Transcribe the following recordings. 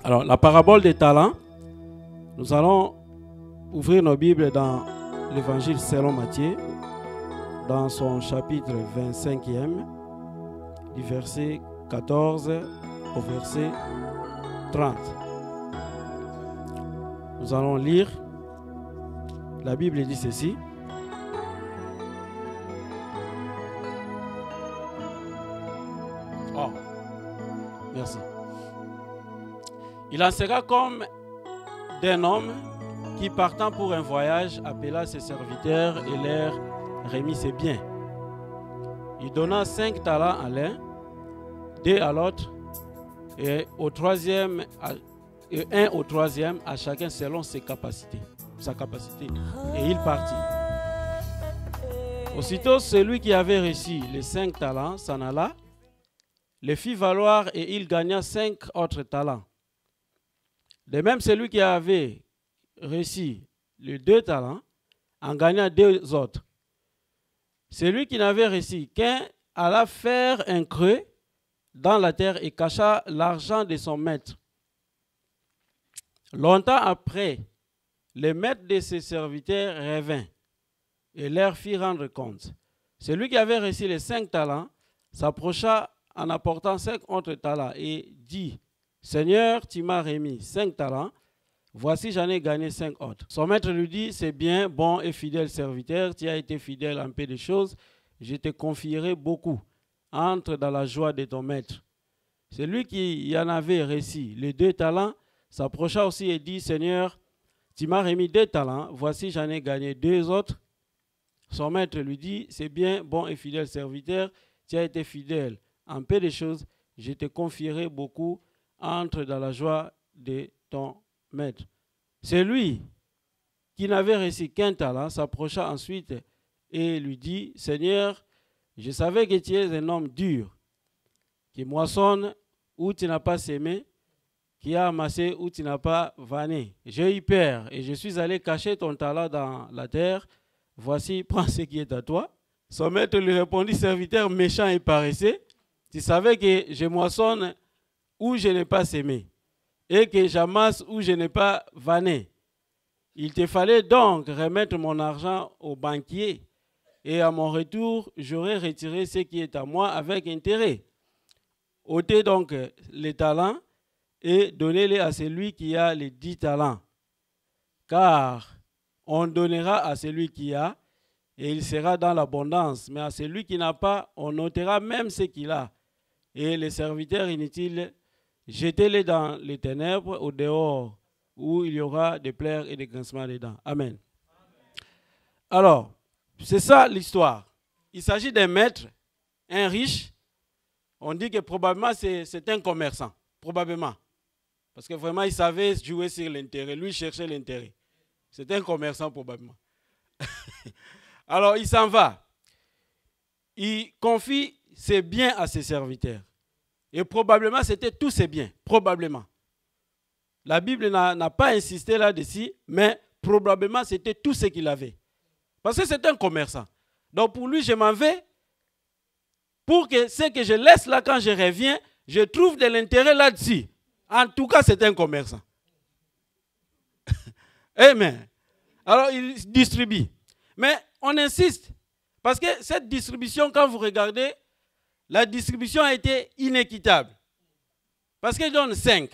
Alors, la parabole des talents, nous allons ouvrir nos Bibles dans l'évangile selon Matthieu, dans son chapitre 25e, du verset 14 au verset 30. Nous allons lire. La Bible dit ceci. Oh, merci. Il en sera comme d'un homme qui, partant pour un voyage, appela ses serviteurs et leur remit ses biens. Il donna 5 talents à l'un, 2 à l'autre, et un au troisième, à chacun selon sa capacité. Et il partit. Aussitôt, celui qui avait reçu les 5 talents s'en alla, les fit valoir et il gagna 5 autres talents. De même, celui qui avait reçu les 2 talents en gagna 2 autres. Celui qui n'avait reçu qu'un alla faire un creux dans la terre et cacha l'argent de son maître. Longtemps après, le maître de ses serviteurs revint et leur fit rendre compte. Celui qui avait reçu les 5 talents s'approcha en apportant 5 autres talents et dit: Seigneur, tu m'as remis 5 talents, voici j'en ai gagné 5 autres. Son maître lui dit: c'est bien, bon et fidèle serviteur, tu as été fidèle en peu de choses, je te confierai beaucoup. Entre dans la joie de ton maître. Celui qui y en avait reçu les 2 talents s'approcha aussi et dit: Seigneur, tu m'as remis 2 talents, voici j'en ai gagné 2 autres. Son maître lui dit: c'est bien, bon et fidèle serviteur, tu as été fidèle en peu de choses, je te confierai beaucoup. Entre dans la joie de ton maître. Celui qui n'avait reçu qu'un talent s'approcha ensuite et lui dit: Seigneur, je savais que tu es un homme dur, qui moissonne où tu n'as pas sémé, qui a amassé où tu n'as pas vanné. J'ai eu peur et je suis allé cacher ton talent dans la terre. Voici, prends ce qui est à toi. Son maître lui répondit: serviteur méchant et paresseux, tu savais que je moissonne où je n'ai pas sémé, et que j'amasse où je n'ai pas vanné. Il te fallait donc remettre mon argent au banquier, et à mon retour, j'aurais retiré ce qui est à moi avec intérêt. Ôtez donc les talents et donnez-les à celui qui a les 10 talents. Car on donnera à celui qui a, et il sera dans l'abondance. Mais à celui qui n'a pas, on ôtera même ce qu'il a. Et les serviteurs inutiles, jetez-les dans les ténèbres au dehors, où il y aura des pleurs et des grincements des dents. Amen. Alors, c'est ça l'histoire. Il s'agit d'un maître, un riche. On dit que probablement c'est un commerçant. Probablement. Parce que vraiment, il savait jouer sur l'intérêt. Lui, il cherchait l'intérêt. C'est un commerçant probablement. Alors, il s'en va. Il confie ses biens à ses serviteurs. Et probablement, c'était tous ses biens. Probablement. La Bible n'a pas insisté là-dessus, mais probablement, c'était tout ce qu'il avait. Parce que c'est un commerçant. Donc, pour lui, je m'en vais pour que ce que je laisse là, quand je reviens, je trouve de l'intérêt là-dessus. En tout cas, c'est un commerçant. Amen. Alors, il distribue. Mais on insiste. Parce que cette distribution, quand vous regardez, la distribution a été inéquitable. Parce qu'il donne 5.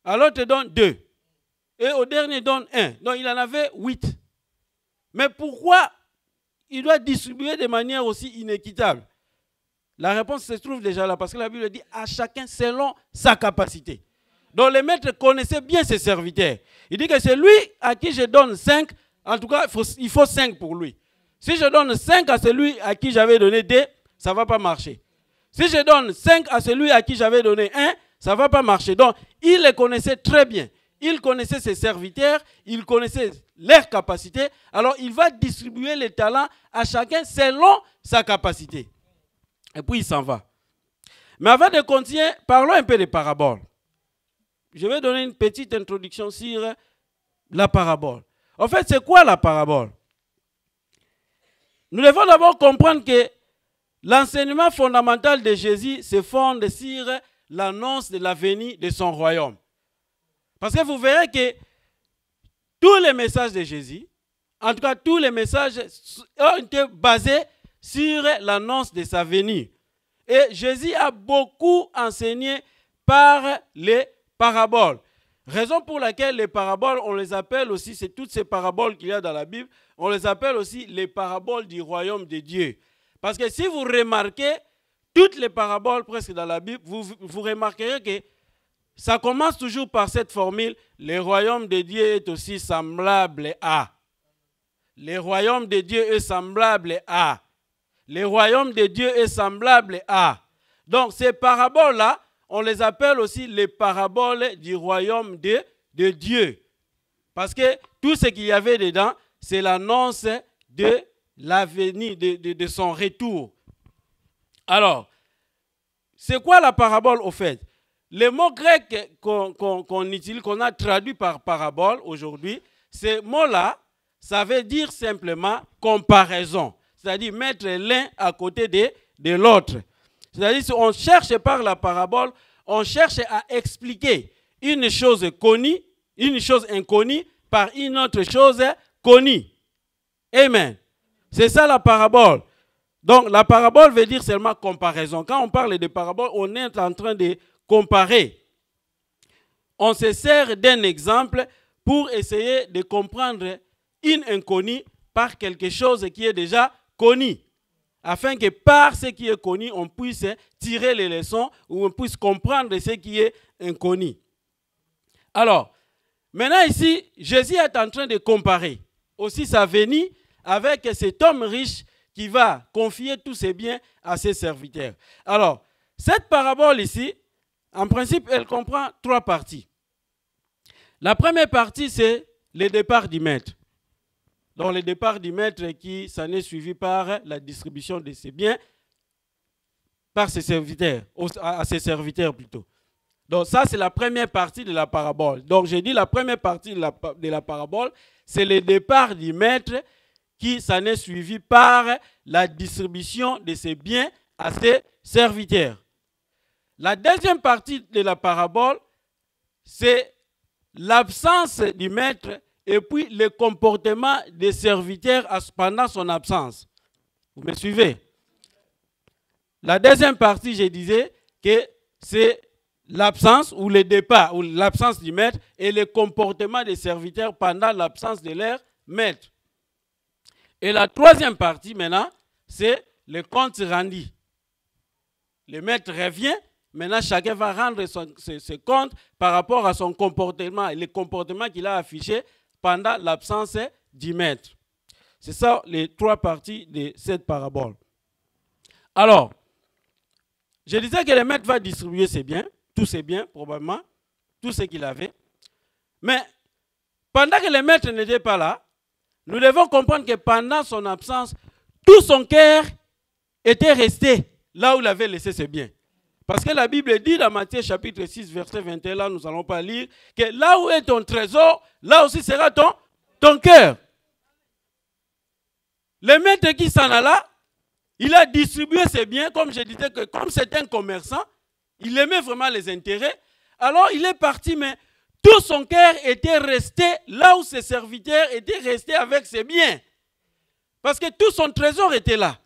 À l'autre, il donne 2. Et au dernier, il donne 1. Donc, il en avait 8. Mais pourquoi il doit distribuer de manière aussi inéquitable? La réponse se trouve déjà là. Parce que la Bible dit à chacun selon sa capacité. Donc, le maître connaissait bien ses serviteurs. Il dit que c'est lui à qui je donne 5. En tout cas, il faut 5 pour lui. Si je donne 5 à celui à qui j'avais donné 2, ça ne va pas marcher. Si je donne 5 à celui à qui j'avais donné 1, ça ne va pas marcher. Donc, il les connaissait très bien. Il connaissait ses serviteurs, il connaissait leurs capacités. Alors, il va distribuer les talents à chacun selon sa capacité. Et puis, il s'en va. Mais avant de continuer, parlons un peu des paraboles. Je vais donner une petite introduction sur la parabole. En fait, c'est quoi la parabole? Nous devons d'abord comprendre que l'enseignement fondamental de Jésus se fonde sur l'annonce de la venue de son royaume. Parce que vous verrez que tous les messages de Jésus, en tout cas tous les messages ont été basés sur l'annonce de sa venue. Et Jésus a beaucoup enseigné par les paraboles. Raison pour laquelle les paraboles, on les appelle aussi, c'est toutes ces paraboles qu'il y a dans la Bible, on les appelle aussi les paraboles du royaume de Dieu. Parce que si vous remarquez toutes les paraboles presque dans la Bible, vous remarquerez que ça commence toujours par cette formule, le royaume de Dieu est aussi semblable à. Le royaume de Dieu est semblable à. Le royaume de Dieu est semblable à. Donc ces paraboles-là, on les appelle aussi les paraboles du royaume de Dieu. Parce que tout ce qu'il y avait dedans, c'est l'annonce de la venue, de son retour. Alors, c'est quoi la parabole au fait? Le mot grec qu'on utilise, qu'on a traduit par parabole aujourd'hui, ce mot-là, ça veut dire simplement comparaison. C'est-à-dire mettre l'un à côté de l'autre. C'est-à-dire qu'on cherche par la parabole, on cherche à expliquer une chose connue, une chose inconnue par une autre chose connue. Amen. C'est ça la parabole. Donc la parabole veut dire seulement comparaison. Quand on parle de parabole, on est en train de comparer. On se sert d'un exemple pour essayer de comprendre une inconnue par quelque chose qui est déjà connu. Afin que par ce qui est connu, on puisse tirer les leçons ou on puisse comprendre ce qui est inconnu. Alors, maintenant ici, Jésus est en train de comparer aussi sa venue avec cet homme riche qui va confier tous ses biens à ses serviteurs. Alors, cette parabole ici, en principe, elle comprend trois parties. La première partie, c'est le départ du maître. Donc, le départ du maître qui s'en est suivi par la distribution de ses biens par ses serviteurs, à ses serviteurs plutôt. Donc, ça, c'est la première partie de la parabole. Donc, j'ai dit la première partie de la parabole, c'est le départ du maître qui s'en est suivi par la distribution de ses biens à ses serviteurs. La deuxième partie de la parabole, c'est l'absence du maître et puis le comportement des serviteurs pendant son absence. Vous me suivez? La deuxième partie, je disais que c'est l'absence ou le départ ou l'absence du maître et le comportement des serviteurs pendant l'absence de leur maître. Et la troisième partie maintenant, c'est le compte rendu. Le maître revient, maintenant chacun va rendre ses comptes par rapport à son comportement et le comportement qu'il a affiché pendant l'absence du maître. C'est ça les trois parties de cette parabole. Alors, je disais que le maître va distribuer ses biens, tous ses biens probablement, tout ce qu'il avait. Mais pendant que le maître n'était pas là, nous devons comprendre que pendant son absence, tout son cœur était resté là où il avait laissé ses biens. Parce que la Bible dit dans Matthieu chapitre 6, verset 21, là nous n'allons pas lire, que là où est ton trésor, là aussi sera ton cœur. Le maître qui s'en alla, il a distribué ses biens, comme je disais, que comme c'est un commerçant, il aimait vraiment les intérêts. Alors il est parti, mais tout son cœur était resté là où ses serviteurs étaient restés avec ses biens. Parce que tout son trésor était là.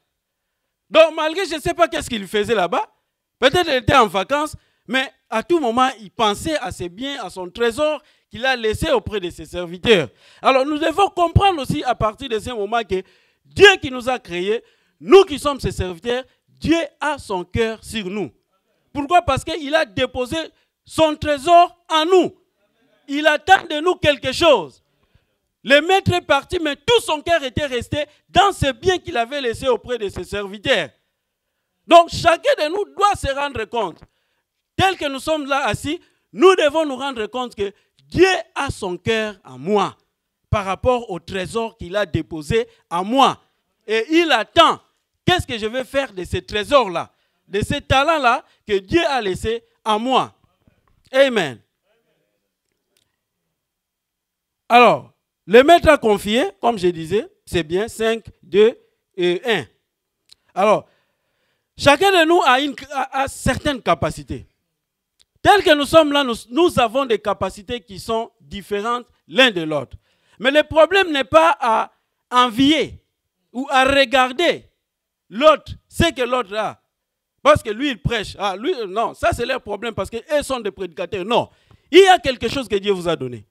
Donc malgré, je ne sais pas qu'est-ce qu'il faisait là-bas, peut-être qu'il était en vacances, mais à tout moment, il pensait à ses biens, à son trésor qu'il a laissé auprès de ses serviteurs. Alors nous devons comprendre aussi à partir de ce moment que Dieu qui nous a créés, nous qui sommes ses serviteurs, Dieu a son cœur sur nous. Pourquoi? Parce qu'il a déposé son trésor en nous. Il attend de nous quelque chose. Le maître est parti, mais tout son cœur était resté dans ce bien qu'il avait laissé auprès de ses serviteurs. Donc, chacun de nous doit se rendre compte. Tel que nous sommes là assis, nous devons nous rendre compte que Dieu a son cœur en moi par rapport au trésor qu'il a déposé en moi. Et il attend, qu'est-ce que je vais faire de ces trésors-là, de ces talents-là que Dieu a laissés en moi. Amen. Alors, le maître a confié, comme je disais, c'est bien, 5, 2 et 1. Alors, chacun de nous a certaines capacités. Tel que nous sommes là, nous avons des capacités qui sont différentes l'un de l'autre. Mais le problème n'est pas à envier ou à regarder l'autre, ce que l'autre a. Parce que lui, il prêche. Ah, lui, non, ça c'est leur problème parce qu'ils sont des prédicateurs. Non, il y a quelque chose que Dieu vous a donné.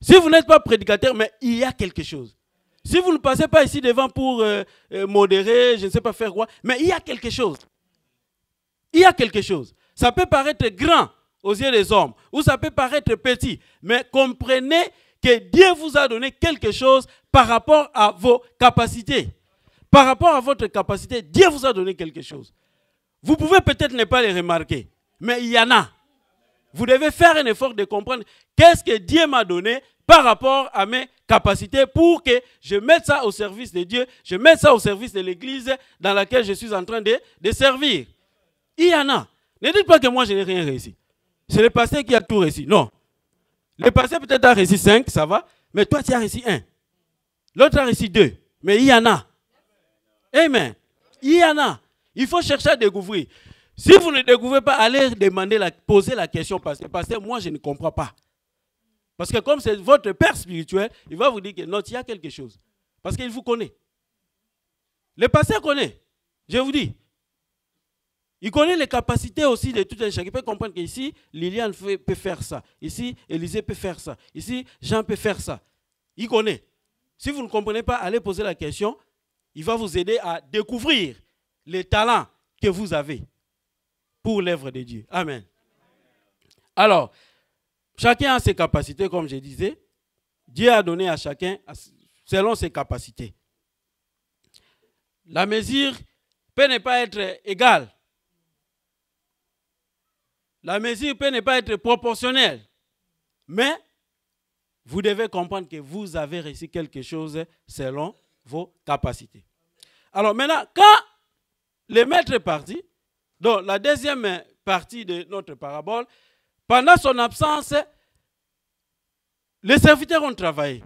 Si vous n'êtes pas prédicateur, mais il y a quelque chose. Si vous ne passez pas ici devant pour modérer, je ne sais pas faire quoi, mais il y a quelque chose. Il y a quelque chose. Ça peut paraître grand aux yeux des hommes, ou ça peut paraître petit, mais comprenez que Dieu vous a donné quelque chose par rapport à vos capacités. Par rapport à votre capacité, Dieu vous a donné quelque chose. Vous pouvez peut-être ne pas les remarquer, mais il y en a. Vous devez faire un effort de comprendre qu'est-ce que Dieu m'a donné par rapport à mes capacités pour que je mette ça au service de Dieu, je mette ça au service de l'église dans laquelle je suis en train de servir. Il y en a. Ne dites pas que moi je n'ai rien réussi. C'est le pasteur qui a tout réussi. Non. Le pasteur peut-être a réussi 5, ça va, mais toi tu as réussi 1. L'autre a réussi 2. Mais il y en a. Amen. Il y en a. Il faut chercher à découvrir. Si vous ne découvrez pas, allez demander, poser la question, pasteur, moi je ne comprends pas. Parce que comme c'est votre père spirituel, il va vous dire que non, il y a quelque chose. Parce qu'il vous connaît. Le pasteur connaît. Je vous dis. Il connaît les capacités aussi de tout un chacun. Il peut comprendre qu'ici, Liliane peut faire ça. Ici, Élisée peut faire ça. Ici, Jean peut faire ça. Il connaît. Si vous ne comprenez pas, allez poser la question. Il va vous aider à découvrir les talents que vous avez pour l'œuvre de Dieu. Amen. Alors, chacun a ses capacités, comme je disais. Dieu a donné à chacun selon ses capacités. La mesure peut ne pas être égale. La mesure peut ne pas être proportionnelle. Mais vous devez comprendre que vous avez réussi quelque chose selon vos capacités. Alors maintenant, quand le maître est parti, donc la deuxième partie de notre parabole, pendant son absence, les serviteurs ont travaillé.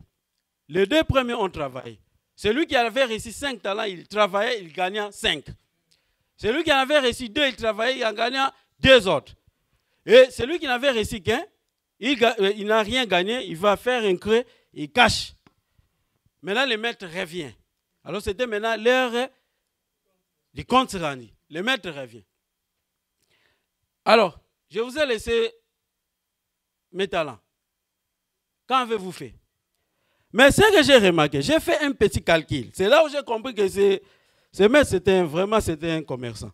Les 2 premiers ont travaillé. Celui qui avait réussi 5 talents, il travaillait, il gagnait 5. Celui qui en avait réussi 2, il travaillait, il en gagnait 2 autres. Et celui qui n'avait réussi qu'un, il n'a rien gagné, il va faire un creux, il cache. Maintenant, le maître revient. Alors, c'était maintenant l'heure du compte rendu. Le maître revient. Alors, je vous ai laissé mes talents. Qu'en avez-vous fait? Mais ce que j'ai remarqué, j'ai fait un petit calcul. C'est là où j'ai compris que ce maître, c'était un commerçant.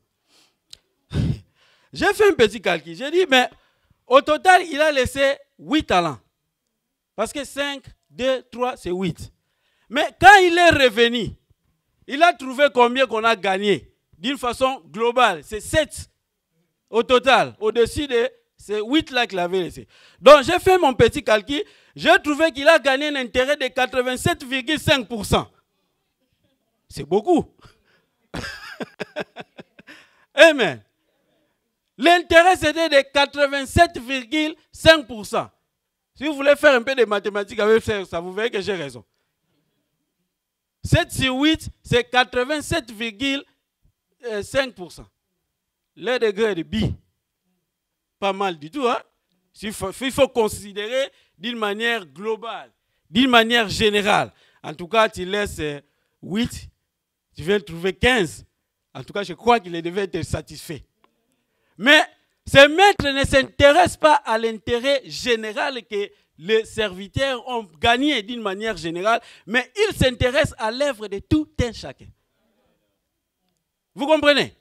J'ai fait un petit calcul. J'ai dit, mais au total, il a laissé 8 talents. Parce que 5, 2, 3, c'est 8. Mais quand il est revenu, il a trouvé combien qu'on a gagné. D'une façon globale, c'est 7 au total. Au-dessus de ces 8 là qu'il avait laissé. Donc j'ai fait mon petit calcul. J'ai trouvé qu'il a gagné un intérêt de 87,5%. C'est beaucoup. Amen. L'intérêt, c'était de 87,5%. Si vous voulez faire un peu de mathématiques avec ça, vous verrez que j'ai raison. 7 sur 8, c'est 87,5%. Le degré de bi. Pas mal du tout. Hein? Il faut considérer d'une manière globale, d'une manière générale. En tout cas, tu laisses 8, tu viens trouver 15. En tout cas, je crois qu'il devait être satisfait. Mais ces maîtres ne s'intéressent pas à l'intérêt général que les serviteurs ont gagné d'une manière générale, mais ils s'intéressent à l'œuvre de tout un chacun. Vous comprenez?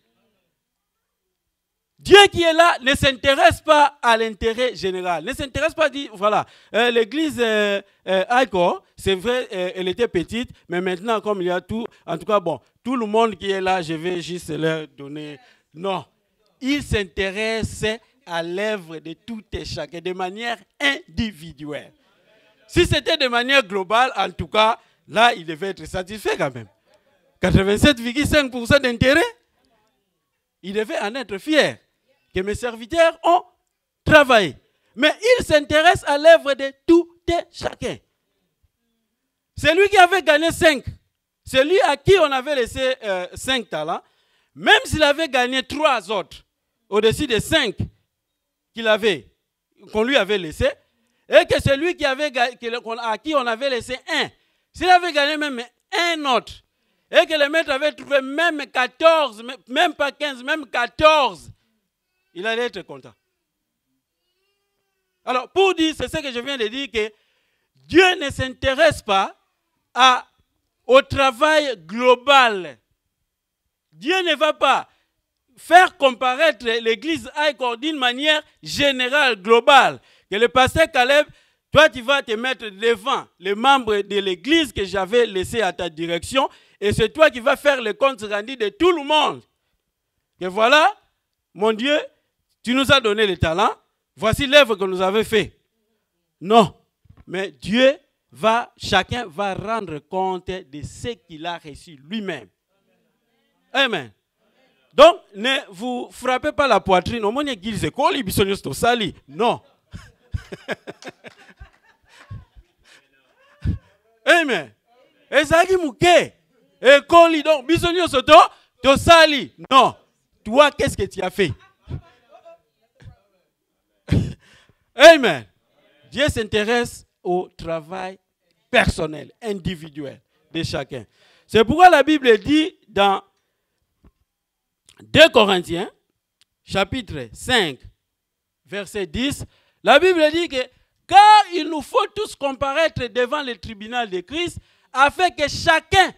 Dieu qui est là ne s'intéresse pas à l'intérêt général, ne s'intéresse pas à dire, voilà, l'église Aiko, c'est vrai, elle était petite, mais maintenant, comme il y a tout, en tout cas, bon, tout le monde qui est là, je vais juste leur donner, non. Il s'intéresse à l'œuvre de tout et chacun, de manière individuelle. Si c'était de manière globale, en tout cas, là, il devait être satisfait quand même. 87,5% d'intérêt, il devait en être fier que mes serviteurs ont travaillé. Mais il s'intéresse à l'œuvre de tout et chacun. Celui qui avait gagné 5, celui à qui on avait laissé 5 talents, même s'il avait gagné 3 autres, au-dessus de 5, qu'on lui avait laissé, et que celui à qui on avait laissé un, s'il avait gagné même un autre, et que le maître avait trouvé même 14, même pas 15, même 14, il allait être content. Alors, pour dire, c'est ce que je viens de dire, que Dieu ne s'intéresse pas au travail global. Dieu ne va pas faire comparaître l'église Aïkor d'une manière générale, globale. Que le pasteur Caleb, toi tu vas te mettre devant les membres de l'église que j'avais laissé à ta direction, et c'est toi qui vas faire le compte rendu de tout le monde. Que voilà, mon Dieu, tu nous as donné le talent, voici l'œuvre que nous avons fait. Non, mais Dieu chacun va rendre compte de ce qu'il a reçu lui-même. Amen. Donc, ne vous frappez pas la poitrine. Au moins, non. Amen. Et ça qui mouké. Et koli donc bisonyo soto to sali. Non. Toi, qu'est-ce que tu as fait? Amen. Dieu s'intéresse au travail personnel, individuel de chacun. C'est pourquoi la Bible dit dans 2 Corinthiens, chapitre 5, verset 10, la Bible dit que car il nous faut tous comparaître devant le tribunal de Christ afin que chacun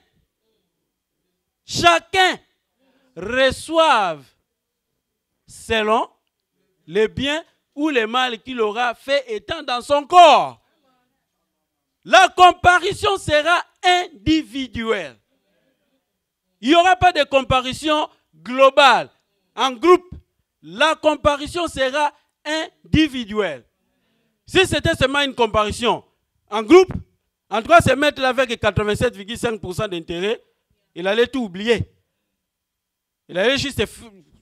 reçoive selon le bien ou le mal qu'il aura fait étant dans son corps. La comparaison sera individuelle. Il n'y aura pas de comparaison globale. En groupe, la comparaison sera individuelle. Si c'était seulement une comparaison en groupe, en tout cas, ce maître-là avec 87,5% d'intérêt, il allait tout oublier. Il allait juste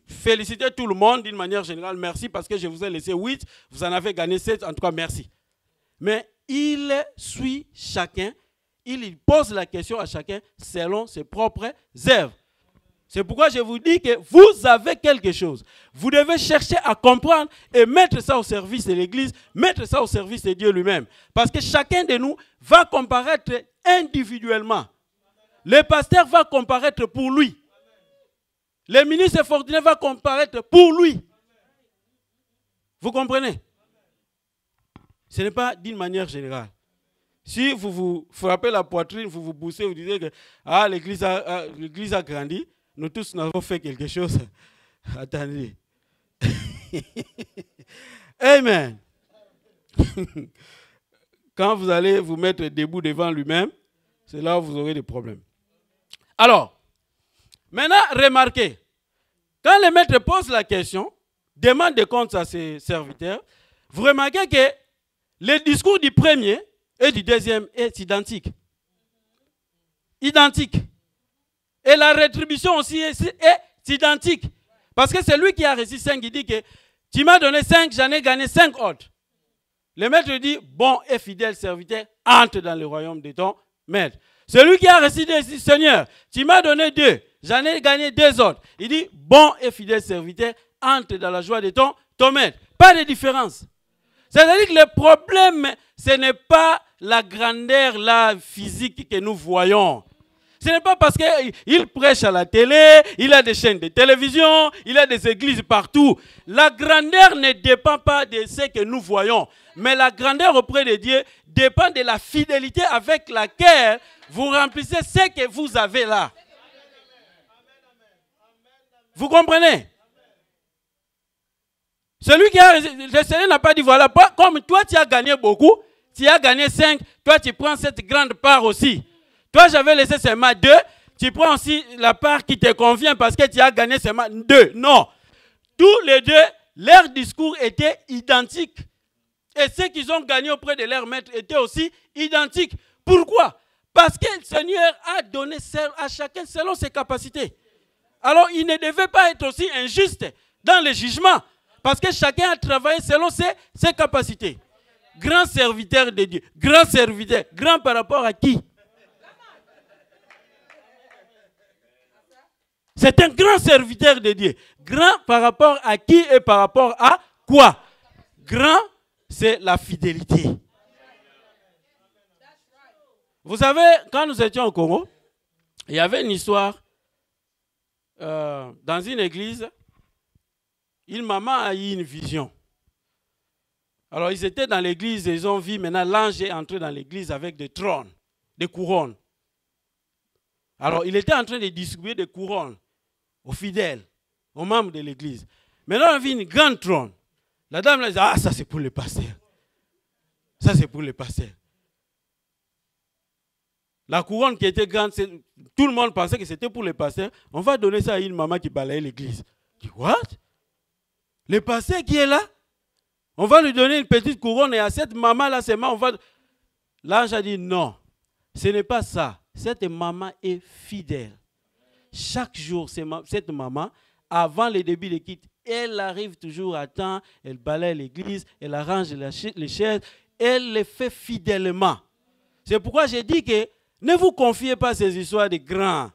féliciter tout le monde d'une manière générale. Merci parce que je vous ai laissé 8, vous en avez gagné 7, en tout cas merci. Mais il suit chacun, il pose la question à chacun selon ses propres œuvres. C'est pourquoi je vous dis que vous avez quelque chose. Vous devez chercher à comprendre et mettre ça au service de l'Église, mettre ça au service de Dieu lui-même. Parce que chacun de nous va comparaître individuellement. Le pasteur va comparaître pour lui. Le ministre Fortuné va comparaître pour lui. Vous comprenez? Ce n'est pas d'une manière générale. Si vous vous frappez la poitrine, vous vous poussez, vous disiez que l'Église a grandi, nous tous nous avons fait quelque chose. Attendez. Amen. Quand vous allez vous mettre debout devant lui-même, c'est là où vous aurez des problèmes. Alors, maintenant, remarquez, quand le maître pose la question, demande des comptes à ses serviteurs, vous remarquez que le discours du premier et du deuxième est identique. Identique. Et la rétribution aussi est identique. Parce que c'est lui qui a reçu 5, il dit que tu m'as donné 5, j'en ai gagné 5 autres. Le maître dit, bon et fidèle serviteur, entre dans le royaume de ton maître. Celui qui a reçu des Seigneur, tu m'as donné 2, j'en ai gagné 2 autres. Il dit, bon et fidèle serviteur, entre dans la joie de ton maître. Pas de différence. C'est-à-dire que le problème, ce n'est pas la grandeur, la physique que nous voyons. Ce n'est pas parce qu'il prêche à la télé, il a des chaînes de télévision, il a des églises partout. La grandeur ne dépend pas de ce que nous voyons. Mais la grandeur auprès de Dieu dépend de la fidélité avec laquelle vous remplissez ce que vous avez là. Vous comprenez? Celui qui a... Le Seigneur n'a pas dit, voilà, comme toi tu as gagné beaucoup, tu as gagné 5, toi tu prends cette grande part aussi. Toi, j'avais laissé seulement 2. Tu prends aussi la part qui te convient parce que tu as gagné seulement 2. Non. Tous les deux, leur discours était identique. Et ceux qu'ils ont gagné auprès de leur maître étaient aussi identiques. Pourquoi? Parce que le Seigneur a donné à chacun selon ses capacités. Alors, il ne devait pas être aussi injuste dans le jugement. Parce que chacun a travaillé selon ses capacités. Grand serviteur de Dieu. Grand serviteur. Grand par rapport à qui? C'est un grand serviteur de Dieu. Grand par rapport à qui et par rapport à quoi? grand, c'est la fidélité. Vous savez, quand nous étions au Congo, il y avait une histoire dans une église. Une maman a eu une vision. Alors, ils étaient dans l'église et ils ont vu maintenant l'ange est entré dans l'église avec des trônes, des couronnes. Alors, il était en train de distribuer des couronnes aux fidèles, aux membres de l'église. Maintenant, on a vu une grande trône. La dame a dit, ah, ça c'est pour les pasteurs. Ça c'est pour les pasteurs. La couronne qui était grande, tout le monde pensait que c'était pour les pasteurs. On va donner ça à une maman qui balayait l'église. Je dis, what? Le pasteur qui est là? On va lui donner une petite couronne et à cette maman-là seulement, on va... L'ange a dit, non, ce n'est pas ça. Cette maman est fidèle. Chaque jour, cette maman, avant le début de quitte, elle arrive toujours à temps, elle balaye l'église, elle arrange les chaises, elle les fait fidèlement. C'est pourquoi j'ai dit que ne vous confiez pas à ces histoires de grands.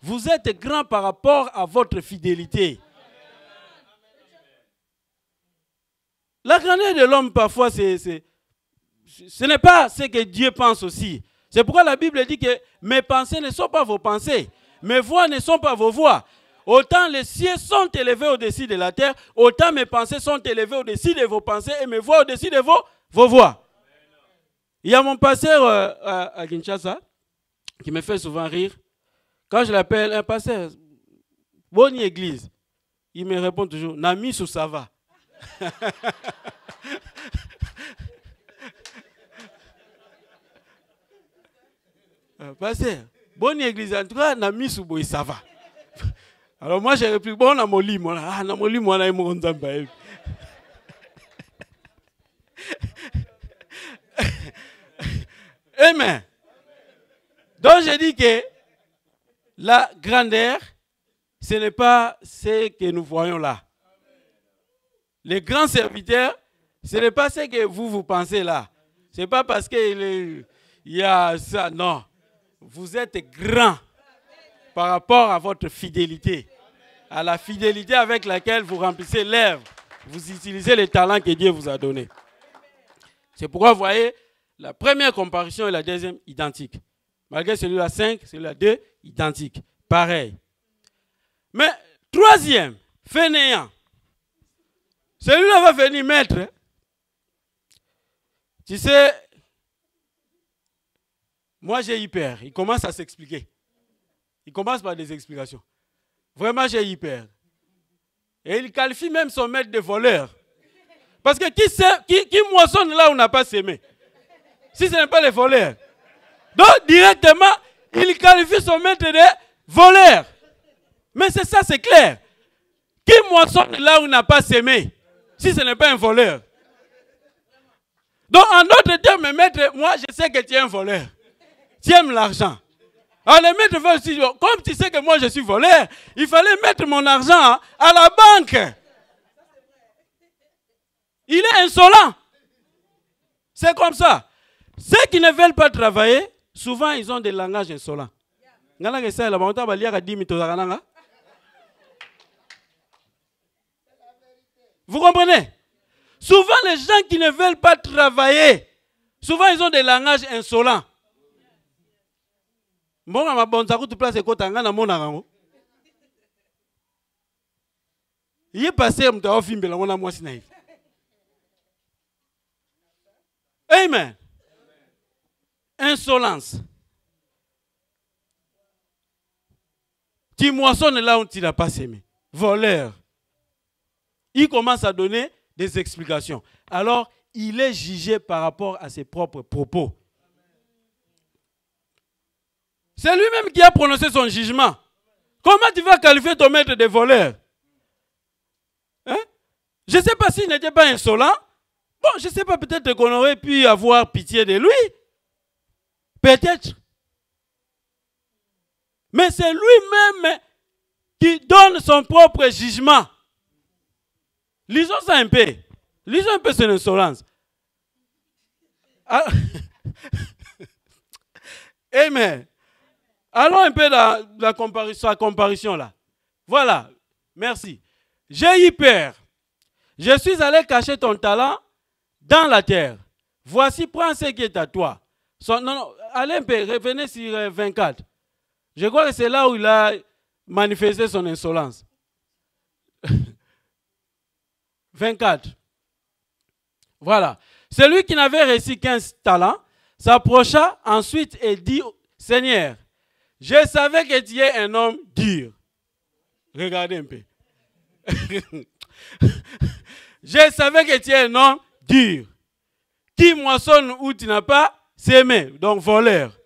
Vous êtes grand par rapport à votre fidélité. La grandeur de l'homme, parfois, ce n'est pas ce que Dieu pense aussi. C'est pourquoi la Bible dit que mes pensées ne sont pas vos pensées. Mes voix ne sont pas vos voix. Autant les cieux sont élevés au-dessus de la terre, autant mes pensées sont élevées au-dessus de vos pensées et mes voix au-dessus de vos voix. Il y a mon pasteur à Kinshasa qui me fait souvent rire. Quand je l'appelle un pasteur, bonne église, il me répond toujours, Nami sous ça va. Pasteur, bonne église, en tout cas, Nami sous boy ça va. Alors moi j'ai répliqué, bon, on a molli, moi, ah, on a molli, moi, on a eu mon zamba. Amen. Donc je dis que la grandeur, ce n'est pas ce que nous voyons là. Les grands serviteurs, ce n'est pas ce que vous pensez là. Ce n'est pas parce qu'il y a ça, non. Vous êtes grand par rapport à votre fidélité. À la fidélité avec laquelle vous remplissez l'œuvre. Vous utilisez les talents que Dieu vous a donnés. C'est pourquoi vous voyez, la première comparaison et la deuxième identique. Malgré celui-là 5, celui-là 2, identique. Pareil. Mais troisième, fainéant. Celui-là va venir maître. Tu sais, moi j'ai eu peur. Il commence à s'expliquer. Il commence par des explications. Vraiment, j'ai eu peur. Et il qualifie même son maître de voleur. Parce que qui moissonne là où on n'a pas semé? Si ce n'est pas les voleurs. Donc, directement, il qualifie son maître de voleur. Mais c'est ça, c'est clair. Qui moissonne là où on n'a pas semé? Si ce n'est pas un voleur. Donc, en d'autres termes, maître, moi, je sais que tu es un voleur. Tu aimes l'argent. Alors, le maître va aussi dire, comme tu sais que moi, je suis voleur, il fallait mettre mon argent à la banque. Il est insolent. C'est comme ça. Ceux qui ne veulent pas travailler, souvent, ils ont des langages insolents. Vous comprenez? Souvent, les gens qui ne veulent pas travailler, souvent, ils ont des langages insolents. Il est passé à film de la Amen. Insolence. Tu moissonnes là où tu n'as pas semé. Voleur. Il commence à donner des explications. Alors, il est jugé par rapport à ses propres propos. C'est lui-même qui a prononcé son jugement. Comment tu vas qualifier ton maître de voleur? Hein? Je ne sais pas s'il n'était pas insolent. Bon, je ne sais pas, peut-être qu'on aurait pu avoir pitié de lui. Peut-être. Mais c'est lui-même qui donne son propre jugement. Lisons ça un peu. Lisons un peu son insolence. Ah. Amen. Allons un peu dans la comparaison là. Voilà. Merci. J'ai eu peur. Je suis allé cacher ton talent dans la terre. Voici, prends ce qui est à toi. Non, allez un peu, revenez sur 24. Je crois que c'est là où il a manifesté son insolence. 24. Voilà. Celui qui n'avait reçu 15 talents s'approcha ensuite et dit, Seigneur, je savais que tu es un homme dur. Regardez un peu. Je savais que tu es un homme dur. Qui moissonne où tu n'as pas semé, donc voleur.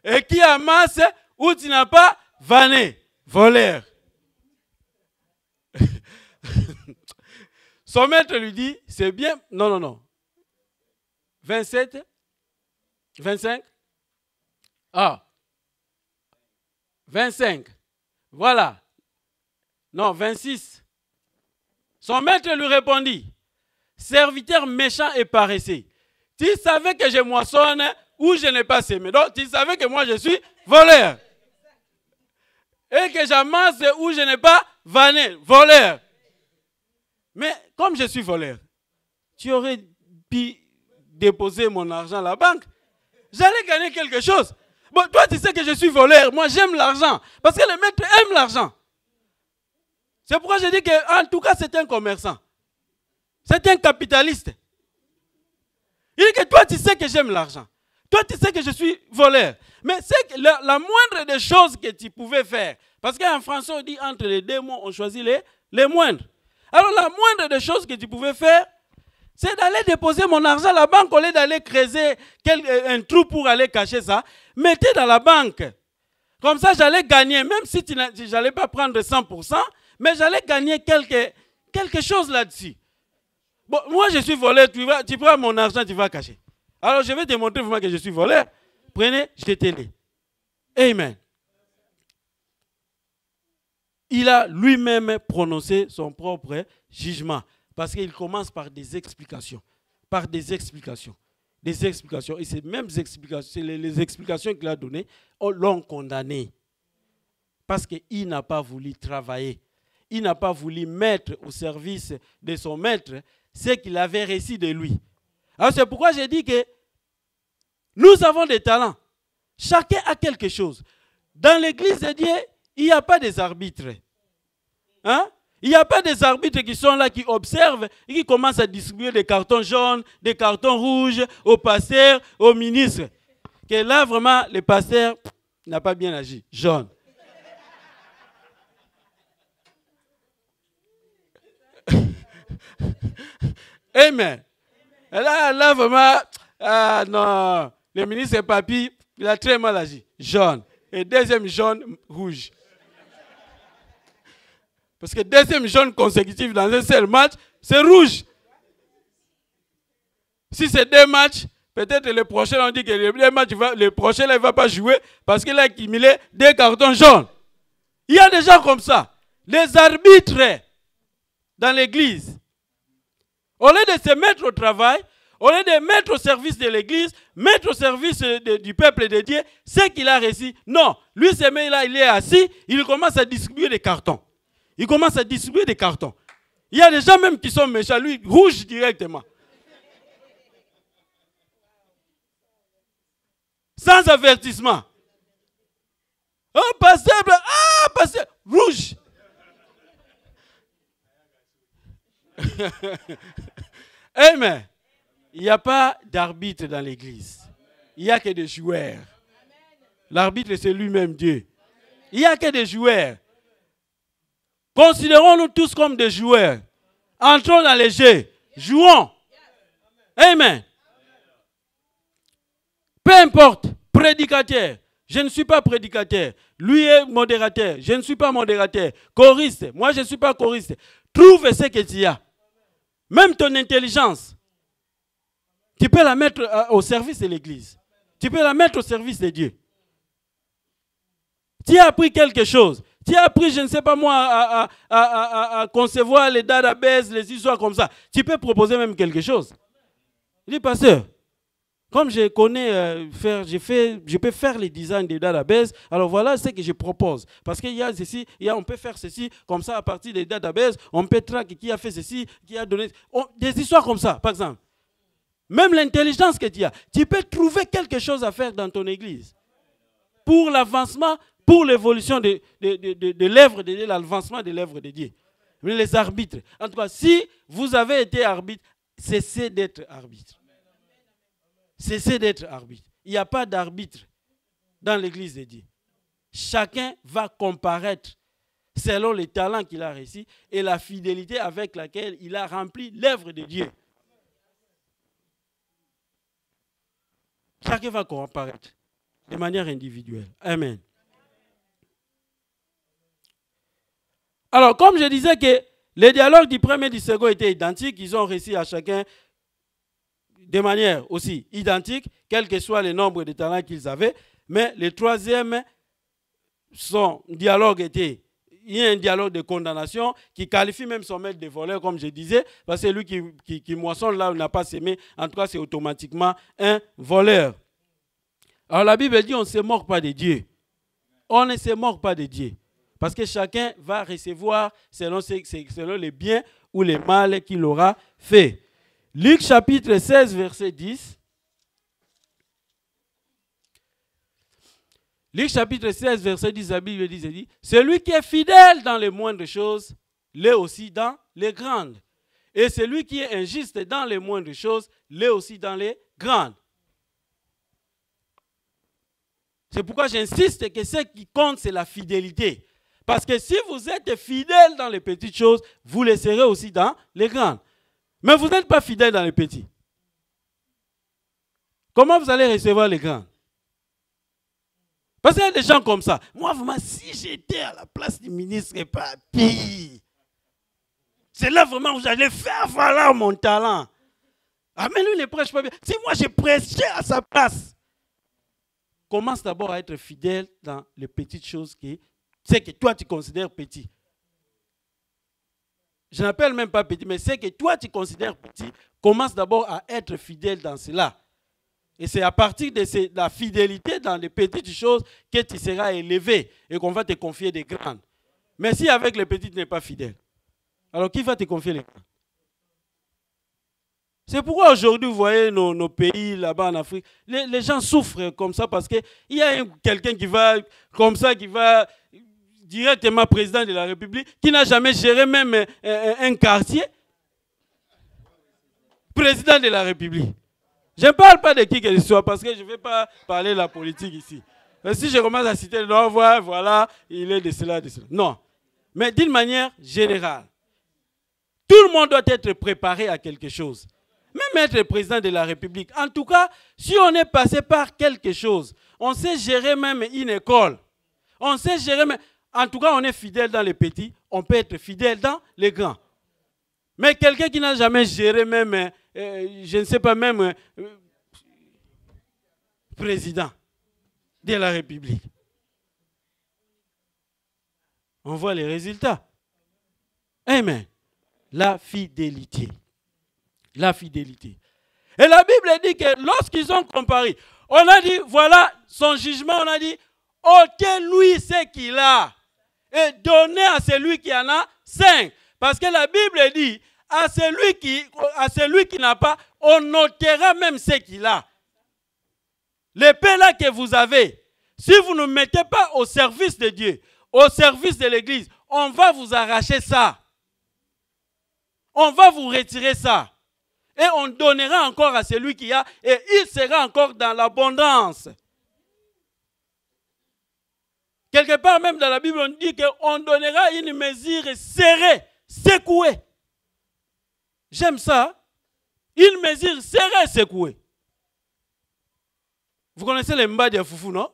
Et qui amasse où tu n'as pas vanné, voleur. Son maître lui dit, c'est bien. Non. 27. 25. Ah. 25. Voilà. Non, 26. Son maître lui répondit, serviteur méchant et paresseux, tu savais que je moissonne où je n'ai pas semé. Donc, tu savais que moi je suis voleur. Et que j'amasse où je n'ai pas vanné, voleur. Mais comme je suis voleur, tu aurais pu déposer mon argent à la banque. J'allais gagner quelque chose. Bon, toi, tu sais que je suis voleur. Moi, j'aime l'argent. Parce que le maître aime l'argent. C'est pourquoi je dis qu'en tout cas, c'est un commerçant. C'est un capitaliste. Il dit que toi, tu sais que j'aime l'argent. Toi, tu sais que je suis voleur. Mais c'est la moindre des choses que tu pouvais faire. Parce qu'en français, on dit entre les deux mots, on choisit les moindres. Alors, la moindre des choses que tu pouvais faire, c'est d'aller déposer mon argent à la banque au lieu d'aller creuser un trou pour aller cacher ça. Mettez dans la banque. Comme ça, j'allais gagner, même si je n'allais pas prendre 100%, mais j'allais gagner quelque chose là-dessus. Bon, moi, je suis voleur, tu prends mon argent, tu vas cacher. Alors, je vais te montrer vraiment que je suis voleur. Prenez, jetez-les. Amen. Il a lui-même prononcé son propre jugement. Parce qu'il commence par des explications. Par des explications. Des explications. Et ces mêmes explications, les explications qu'il a données, l'ont condamné. Parce qu'il n'a pas voulu travailler. Il n'a pas voulu mettre au service de son maître ce qu'il avait reçu de lui. Alors c'est pourquoi j'ai dit que nous avons des talents. Chacun a quelque chose. Dans l'église de Dieu, il n'y a pas des arbitres. Hein? Il n'y a pas des arbitres qui sont là, qui observent et qui commencent à distribuer des cartons jaunes, des cartons rouges aux pasteurs, aux ministres. Que là, vraiment, le pasteur n'a pas bien agi. Jaune. Amen. Et là, vraiment, ah non, le ministre Papi, il a très mal agi. Jaune. Et deuxième jaune, rouge. Parce que deuxième jaune consécutif dans un seul match, c'est rouge. Si c'est 2 matchs, peut-être le prochain, on dit que le prochain, il ne va pas jouer parce qu'il a accumulé 2 cartons jaunes. Il y a des gens comme ça. Les arbitres dans l'église. Au lieu de se mettre au travail, au lieu de mettre au service de l'église, mettre au service du peuple de Dieu, ce qu'il a reçu. Non, lui, là, il est assis, il commence à distribuer des cartons. Il commence à distribuer des cartons. Il y a des gens même qui sont méchants, lui, rouge directement. Sans avertissement. Oh, pasteur, pasteur, rouge. Amen. Il n'y a pas d'arbitre dans l'église. Il n'y a que des joueurs. L'arbitre, c'est lui-même Dieu. Il n'y a que des joueurs. Considérons-nous tous comme des joueurs. Entrons dans les jeux. Jouons. Amen. Peu importe, prédicateur. Je ne suis pas prédicateur. Lui est modérateur. Je ne suis pas modérateur. Choriste. Moi, je ne suis pas choriste. Trouve ce que tu as. Même ton intelligence. Tu peux la mettre au service de l'église. Tu peux la mettre au service de Dieu. Tu as appris quelque chose. Tu as appris, je ne sais pas moi, à concevoir les databases, les histoires comme ça. Tu peux proposer même quelque chose. Il dit, pasteur, comme je connais je peux faire les designs de databases, alors voilà ce que je propose. Parce qu'il y a ceci, on peut faire ceci, comme ça à partir des databases, on peut traquer qui a fait ceci, qui a donné... des histoires comme ça, par exemple. Même l'intelligence que tu as, tu peux trouver quelque chose à faire dans ton église. Pour l'avancement, pour l'évolution de l'œuvre de Dieu, l'avancement de l'œuvre de Dieu. Les arbitres. En tout cas, si vous avez été arbitre, cessez d'être arbitre. Cessez d'être arbitre. Il n'y a pas d'arbitre dans l'église de Dieu. Chacun va comparaître selon les talents qu'il a reçus et la fidélité avec laquelle il a rempli l'œuvre de Dieu. Chacun va comparaître de manière individuelle. Amen. Alors, comme je disais que les dialogues du premier et du second étaient identiques, ils ont réussi à chacun de manière aussi identique, quel que soit le nombre de talents qu'ils avaient. Mais le troisième, son dialogue était, il y a un dialogue de condamnation qui qualifie même son maître de voleur, comme je disais, parce que lui qui moissonne là où il n'a pas semé, en tout cas c'est automatiquement un voleur. Alors la Bible dit on ne se moque pas de Dieu. On ne se moque pas de Dieu. Parce que chacun va recevoir selon les biens ou les mal qu'il aura fait. Luc chapitre 16, verset 10. Luc chapitre 16, verset 10, la Bible dit, celui qui est fidèle dans les moindres choses, l'est aussi dans les grandes. Et celui qui est injuste dans les moindres choses, l'est aussi dans les grandes. C'est pourquoi j'insiste que ce qui compte, c'est la fidélité. Parce que si vous êtes fidèle dans les petites choses, vous le serez aussi dans les grandes. Mais vous n'êtes pas fidèle dans les petits. Comment vous allez recevoir les grands? Parce qu'il y a des gens comme ça. Moi, vraiment, si j'étais à la place du ministre Papi, c'est là vraiment où j'allais faire valoir mon talent. Ah, mais lui ne prêche pas bien. Si moi, je prêchais à sa place, commence d'abord à être fidèle dans les petites choses que toi tu considères petit. Je n'appelle même pas petit, mais c'est que toi tu considères petit, commence d'abord à être fidèle dans cela. Et c'est à partir de la fidélité dans les petites choses que tu seras élevé et qu'on va te confier des grandes. Mais si avec les petites tu n'es pas fidèle, alors qui va te confier les grandes? C'est pourquoi aujourd'hui, vous voyez nos pays là-bas en Afrique, les gens souffrent comme ça parce qu'il y a quelqu'un qui va, comme ça, qui va directement président de la République, qui n'a jamais géré même un quartier. Président de la République. Je ne parle pas de qui que ce soit parce que je ne vais pas parler de la politique ici. Mais si je commence à citer le nom, voilà, il est de cela, de cela. Non. Mais d'une manière générale, tout le monde doit être préparé à quelque chose. Même être président de la République. En tout cas, si on est passé par quelque chose, on sait gérer même une école. On sait gérer même... En tout cas, on est fidèle dans les petits, on peut être fidèle dans les grands. Mais quelqu'un qui n'a jamais géré même, je ne sais pas, même président de la République. On voit les résultats. Amen. La fidélité. La fidélité. Et la Bible dit que lorsqu'ils ont comparé, on a dit, voilà son jugement, on a dit, ôtez-lui ce qu'il a et donnez à celui qui en a 5. Parce que la Bible dit, à celui qui n'a pas, on ôtera même ce qu'il a. L'épée là que vous avez, si vous ne mettez pas au service de Dieu, au service de l'Église, on va vous arracher ça. On va vous retirer ça. Et on donnera encore à celui qui a, et il sera encore dans l'abondance. Quelque part même dans la Bible, on dit qu'on donnera une mesure serrée, secouée. J'aime ça. Une mesure serrée, secouée. Vous connaissez les mbadi à foufou, non?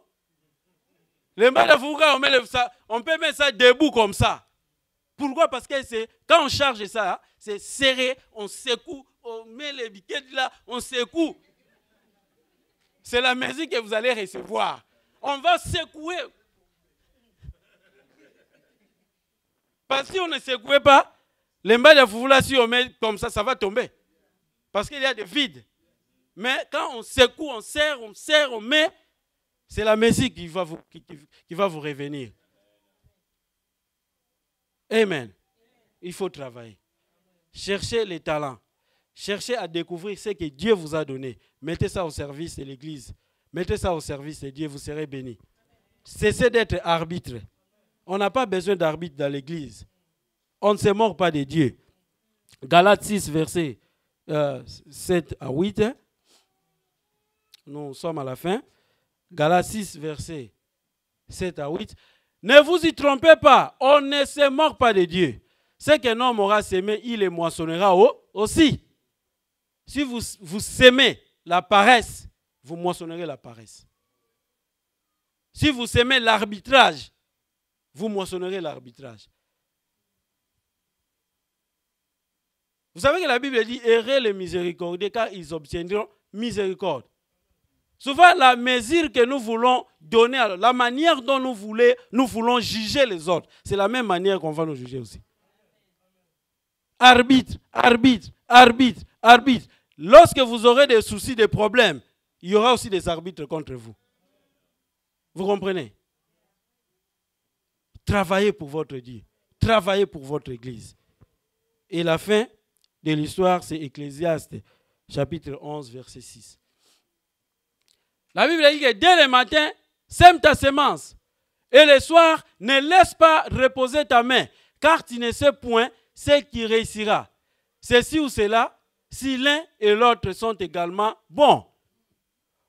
Les mbadi à foufou, on peut mettre ça debout comme ça. Pourquoi? Parce que quand on charge ça, c'est serré, on secoue, on met les biquettes là, on secoue. C'est la mesure que vous allez recevoir. On va secouer. Parce que si on ne secouait pas, les mbadi à foufou là, si on met comme ça, ça va tomber. Parce qu'il y a des vides. Mais quand on secoue, on serre, on met, c'est la Messie qui va vous revenir. Amen. Il faut travailler. Cherchez les talents. Cherchez à découvrir ce que Dieu vous a donné. Mettez ça au service de l'Église. Mettez ça au service de Dieu, vous serez bénis. Cessez d'être arbitre. On n'a pas besoin d'arbitre dans l'Église. On ne se moque pas de Dieu. Galates 6, versets 7 à 8. Nous sommes à la fin. Galates 6, versets 7 à 8. Ne vous y trompez pas. On ne se moque pas de Dieu. Ce qu'un homme aura sémé, il le moissonnera aussi. Si vous sémez la paresse, vous moissonnerez la paresse. Si vous sémez l'arbitrage, vous moissonnerez l'arbitrage. Vous savez que la Bible dit « Errez les miséricordieux car ils obtiendront miséricorde ». Souvent, la mesure que nous voulons donner, la manière dont nous voulons juger les autres, c'est la même manière qu'on va nous juger aussi. Arbitre, arbitre, arbitre, arbitre. Lorsque vous aurez des soucis, des problèmes, il y aura aussi des arbitres contre vous. Vous comprenez? Travaillez pour votre Dieu. Travaillez pour votre Église. Et la fin de l'histoire, c'est Ecclésiaste, chapitre 11, verset 6. La Bible dit que dès le matin, sème ta semence. Et le soir, ne laisse pas reposer ta main, car tu ne sais point ce qui réussira. Ceci ou cela, si l'un et l'autre sont également bons.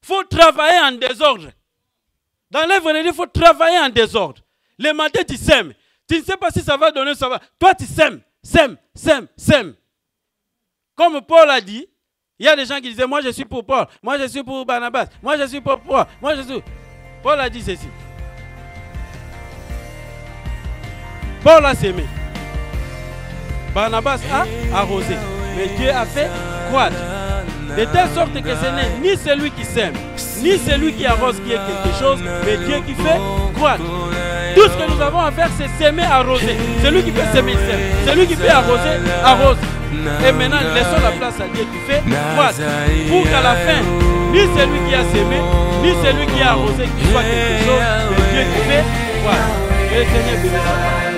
Il faut travailler en désordre. Dans l'œuvre de Dieu, il faut travailler en désordre. Le matin, tu sèmes. Tu ne sais pas si ça va donner, ça va. Toi, tu sèmes, sèmes. Comme Paul a dit, il y a des gens qui disaient, moi je suis pour Paul, moi je suis pour Barnabas, moi je suis pour Paul, moi je suis... Paul a dit ceci. Paul a sémé. Barnabas a arrosé. Mais Dieu a fait croître. De telle sorte que ce n'est ni celui qui sème, ni celui qui arrose qui est quelque chose, mais Dieu qui fait croître. Tout ce que nous avons à faire, c'est s'aimer, arroser. Celui qui peut s'aimer, sème. Celui qui peut arroser, arrose. Et maintenant, laissons la place à Dieu qui fait croître. Pour qu'à la fin, ni celui qui a sémé, ni celui qui a arrosé qui soit quelque chose, mais Dieu qui fait croître. Que le Seigneur bénisse.